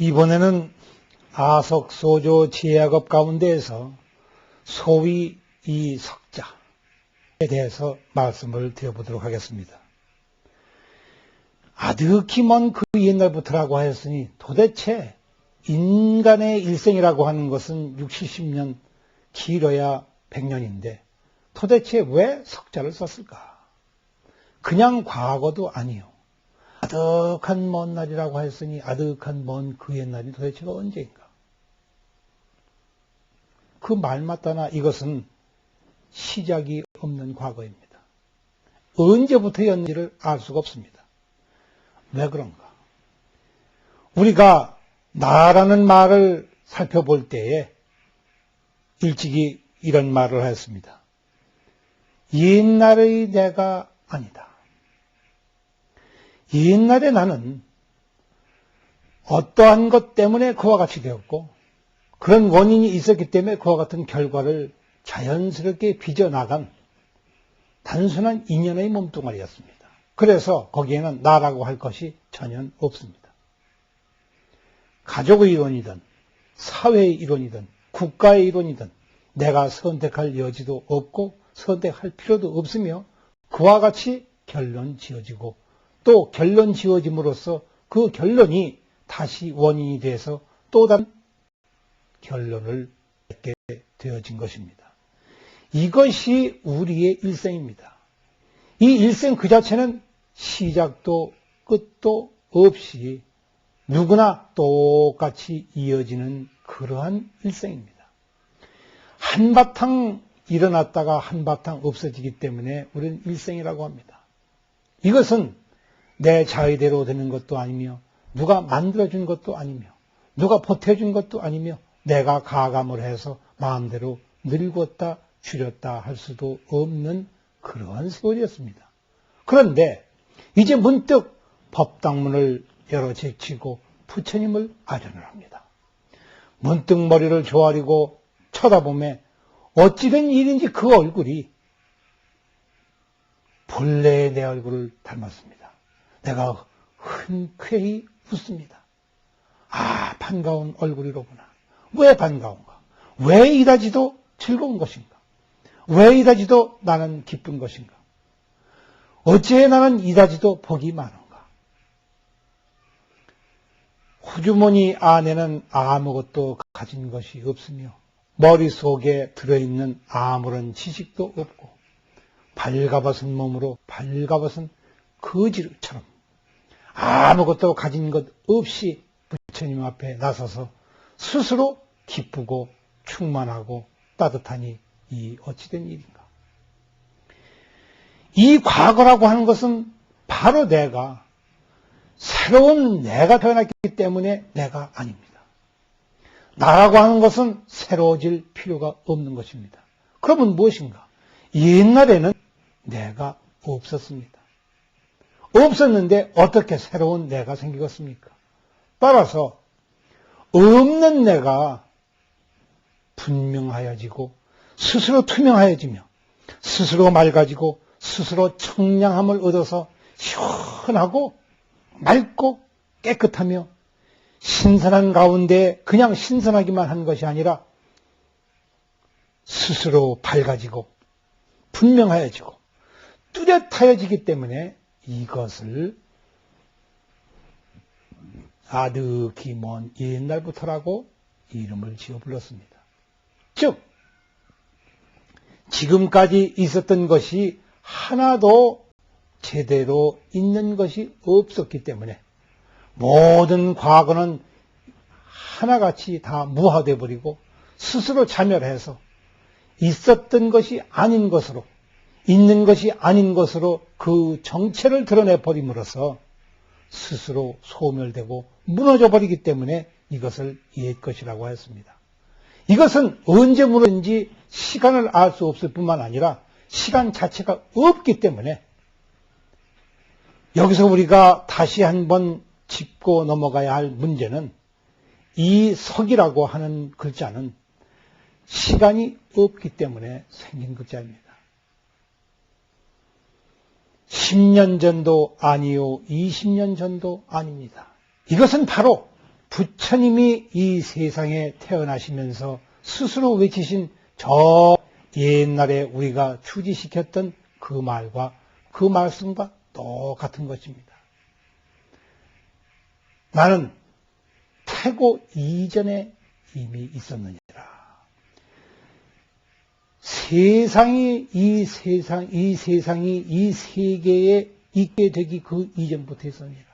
이번에는 아석소조 제약업 가운데에서 소위 이 석자에 대해서 말씀을 드려보도록 하겠습니다. 아득히 먼 그 옛날부터라고 하였으니 도대체 인간의 일생이라고 하는 것은 60, 70년, 길어야 100년인데 도대체 왜 석자를 썼을까? 그냥 과거도 아니요. 아득한 먼 날이라고 하였으니 아득한 먼 그 옛날이 도대체가 언제인가? 그 말마따나 이것은 시작이 없는 과거입니다. 언제부터였는지를 알 수가 없습니다. 왜 그런가? 우리가 나라는 말을 살펴볼 때에 일찍이 이런 말을 하였습니다. 옛날의 내가 아니다. 옛날에 나는 어떠한 것 때문에 그와 같이 되었고 그런 원인이 있었기 때문에 그와 같은 결과를 자연스럽게 빚어나간 단순한 인연의 몸뚱아리였습니다. 그래서 거기에는 나라고 할 것이 전혀 없습니다. 가족의 이론이든 사회의 이론이든 국가의 이론이든 내가 선택할 여지도 없고 선택할 필요도 없으며 그와 같이 결론 지어지고 또 결론 지어짐으로써 그 결론이 다시 원인이 돼서 또 다른 결론을 맺게 되어진 것입니다. 이것이 우리의 일생입니다. 이 일생 그 자체는 시작도 끝도 없이 누구나 똑같이 이어지는 그러한 일생입니다. 한바탕 일어났다가 한바탕 없어지기 때문에 우리는 일생이라고 합니다. 이것은 내 자의대로 되는 것도 아니며 누가 만들어준 것도 아니며 누가 보태준 것도 아니며 내가 가감을 해서 마음대로 늙었다 줄였다 할 수도 없는 그러한 세월이었습니다. 그런데 이제 문득 법당문을 열어 제치고 부처님을 아련을 합니다. 문득 머리를 조아리고 쳐다보매 어찌된 일인지 그 얼굴이 본래의 내 얼굴을 닮았습니다. 내가 흔쾌히 웃습니다. 아, 반가운 얼굴이로구나. 왜 반가운가? 왜 이다지도 즐거운 것인가? 왜 이다지도 나는 기쁜 것인가? 어찌해 나는 이다지도 복이 많은가? 호주머니 안에는 아무것도 가진 것이 없으며 머릿속에 들어있는 아무런 지식도 없고 발가벗은 몸으로 발가벗은 거지처럼 아무것도 가진 것 없이 부처님 앞에 나서서 스스로 기쁘고 충만하고 따뜻하니 이 어찌된 일인가? 이 과거라고 하는 것은 바로 내가 새로운 내가 태어났기 때문에 내가 아닙니다. 나라고 하는 것은 새로워질 필요가 없는 것입니다. 그러면 무엇인가? 옛날에는 내가 없었습니다. 없었는데 어떻게 새로운 내가 생기겠습니까? 따라서 없는 내가 분명하여지고 스스로 투명하여지며 스스로 맑아지고 스스로 청량함을 얻어서 시원하고 맑고 깨끗하며 신선한 가운데 그냥 신선하기만 한 것이 아니라 스스로 밝아지고 분명하여지고 뚜렷하여지기 때문에 이것을 아득히 먼 옛날부터라고 이름을 지어 불렀습니다. 즉 지금까지 있었던 것이 하나도 제대로 있는 것이 없었기 때문에 모든 과거는 하나같이 다 무화되어 버리고 스스로 자멸해서 있었던 것이 아닌 것으로 있는 것이 아닌 것으로 그 정체를 드러내 버림으로써 스스로 소멸되고 무너져 버리기 때문에 이것을 옛 것이라고 했습니다. 이것은 언제 무너진지 시간을 알 수 없을 뿐만 아니라 시간 자체가 없기 때문에 여기서 우리가 다시 한번 짚고 넘어가야 할 문제는 이 석이라고 하는 글자는 시간이 없기 때문에 생긴 글자입니다. 10년 전도 아니요 20년 전도 아닙니다. 이것은 바로 부처님이 이 세상에 태어나시면서 스스로 외치신 저 옛날에 우리가 추지시켰던 그 말과 그 말씀과 똑같은 것입니다. 나는 태고 이전에 이미 있었느니라. 이 세상이 이 세계에 있게 되기 그 이전부터 있었느니라.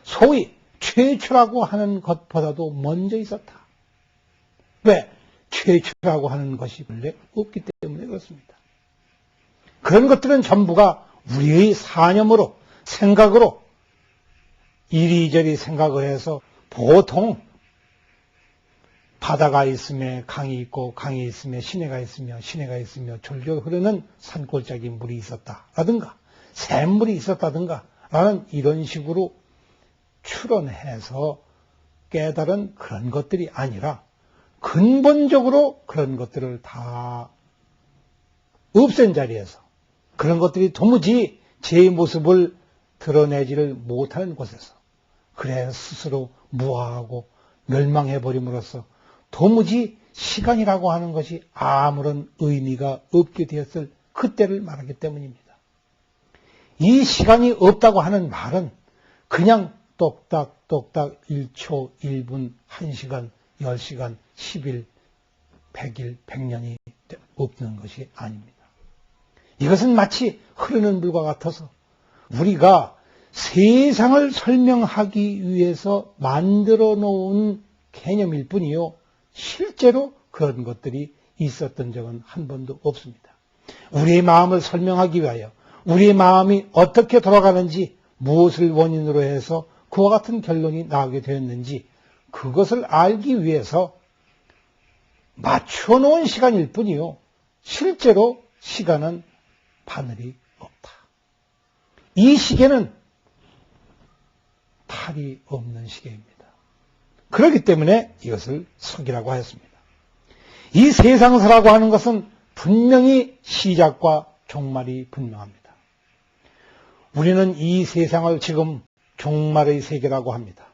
소위 최초라고 하는 것보다도 먼저 있었다. 왜? 최초라고 하는 것이 원래 없기 때문에 그렇습니다. 그런 것들은 전부가 우리의 사념으로, 생각으로 이리저리 생각을 해서 보통 바다가 있으며 강이 있고 강이 있으며 시내가 있으며 졸졸 흐르는 산골짜기 물이 있었다라든가 샘물이 있었다든가 라는 이런 식으로 추론해서 깨달은 그런 것들이 아니라 근본적으로 그런 것들을 다 없앤 자리에서 그런 것들이 도무지 제 모습을 드러내지를 못하는 곳에서 그래서 스스로 무화하고 멸망해버림으로써 도무지 시간이라고 하는 것이 아무런 의미가 없게 되었을 그때를 말하기 때문입니다. 이 시간이 없다고 하는 말은 그냥 똑딱똑딱 1초, 1분, 1시간, 10시간, 10일, 100일, 100년이 없는 것이 아닙니다. 이것은 마치 흐르는 물과 같아서 우리가 세상을 설명하기 위해서 만들어 놓은 개념일 뿐이요. 실제로 그런 것들이 있었던 적은 한 번도 없습니다. 우리의 마음을 설명하기 위하여 우리의 마음이 어떻게 돌아가는지 무엇을 원인으로 해서 그와 같은 결론이 나오게 되었는지 그것을 알기 위해서 맞춰 놓은 시간일 뿐이요. 실제로 시간은 바늘이 없다. 이 시계는 탈이 없는 시계입니다. 그렇기 때문에 이것을 석이라고 하였습니다. 이 세상사라고 하는 것은 분명히 시작과 종말이 분명합니다. 우리는 이 세상을 지금 종말의 세계라고 합니다.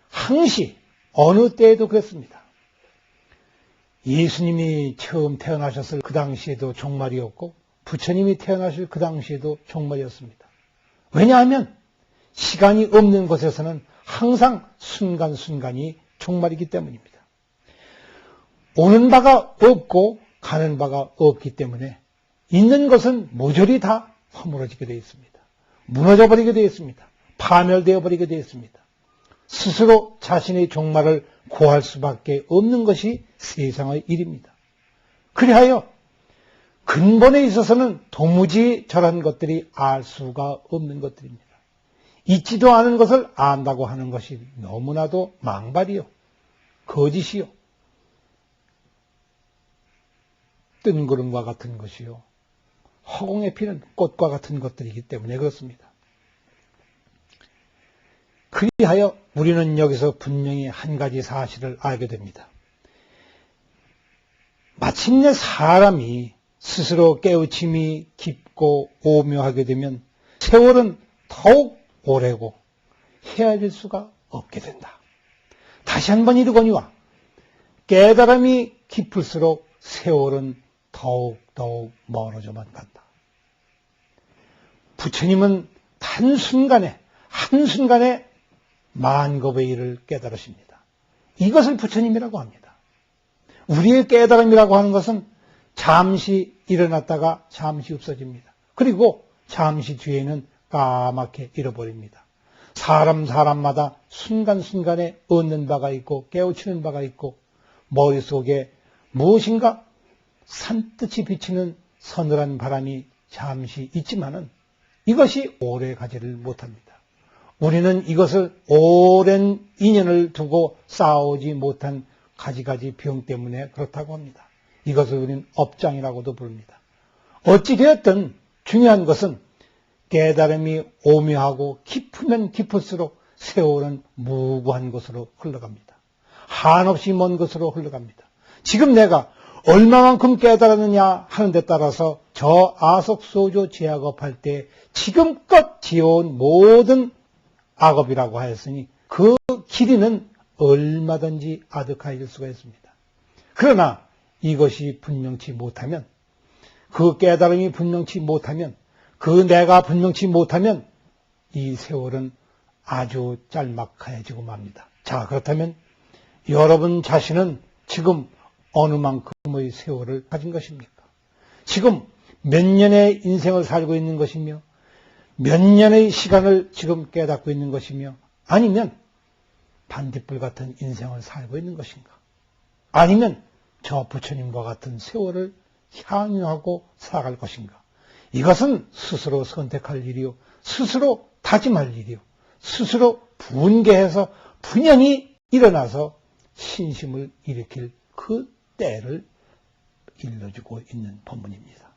항시 어느 때에도 그랬습니다. 예수님이 처음 태어나셨을 그 당시에도 종말이었고 부처님이 태어나실 그 당시에도 종말이었습니다. 왜냐하면 시간이 없는 곳에서는 항상 순간순간이 종말이기 때문입니다. 오는 바가 없고 가는 바가 없기 때문에 있는 것은 모조리 다 허물어지게 되어 있습니다. 무너져버리게 되어 있습니다. 파멸되어 버리게 되어 있습니다. 스스로 자신의 종말을 고할 수밖에 없는 것이 세상의 일입니다. 그리하여 근본에 있어서는 도무지 저런 것들이 알 수가 없는 것들입니다. 있지도 않은 것을 안다고 하는 것이 너무나도 망발이요, 거짓이요, 뜬구름과 같은 것이요, 허공에 피는 꽃과 같은 것들이기 때문에 그렇습니다. 그리하여 우리는 여기서 분명히 한 가지 사실을 알게 됩니다. 마침내 사람이 스스로 깨우침이 깊고 오묘하게 되면 세월은 더욱 오래고 헤아릴 수가 없게 된다. 다시 한번 이르거니와 깨달음이 깊을수록 세월은 더욱 멀어져만 간다. 부처님은 한순간에 만겁의 일을 깨달으십니다. 이것을 부처님이라고 합니다. 우리의 깨달음이라고 하는 것은 잠시 일어났다가 잠시 없어집니다. 그리고 잠시 뒤에는 까맣게 잃어버립니다. 사람마다 순간순간에 얻는 바가 있고 깨우치는 바가 있고 머릿속에 무엇인가 산뜻이 비치는 서늘한 바람이 잠시 있지만은 이것이 오래 가지를 못합니다. 우리는 이것을 오랜 인연을 두고 싸우지 못한 가지가지 병 때문에 그렇다고 합니다. 이것을 우리는 업장이라고도 부릅니다. 어찌 되었든 중요한 것은 깨달음이 오묘하고 깊으면 깊을수록 세월은 무구한 곳으로 흘러갑니다. 한없이 먼 곳으로 흘러갑니다. 지금 내가 얼마만큼 깨달았느냐 하는 데 따라서 저 아속소조 제악업할 때 지금껏 지어온 모든 악업이라고 하였으니 그 길이는 얼마든지 아득해질 수가 있습니다. 그러나 이것이 분명치 못하면, 그 깨달음이 분명치 못하면, 그 내가 분명치 못하면 이 세월은 아주 짤막해지고 맙니다. 자, 그렇다면 여러분 자신은 지금 어느 만큼의 세월을 가진 것입니까? 지금 몇 년의 인생을 살고 있는 것이며 몇 년의 시간을 지금 깨닫고 있는 것이며, 아니면 반딧불 같은 인생을 살고 있는 것인가? 아니면 저 부처님과 같은 세월을 향유하고 살아갈 것인가? 이것은 스스로 선택할 일이요, 스스로 다짐할 일이요, 스스로 분개해서 분연히 일어나서 신심을 일으킬 그 때를 일러주고 있는 법문입니다.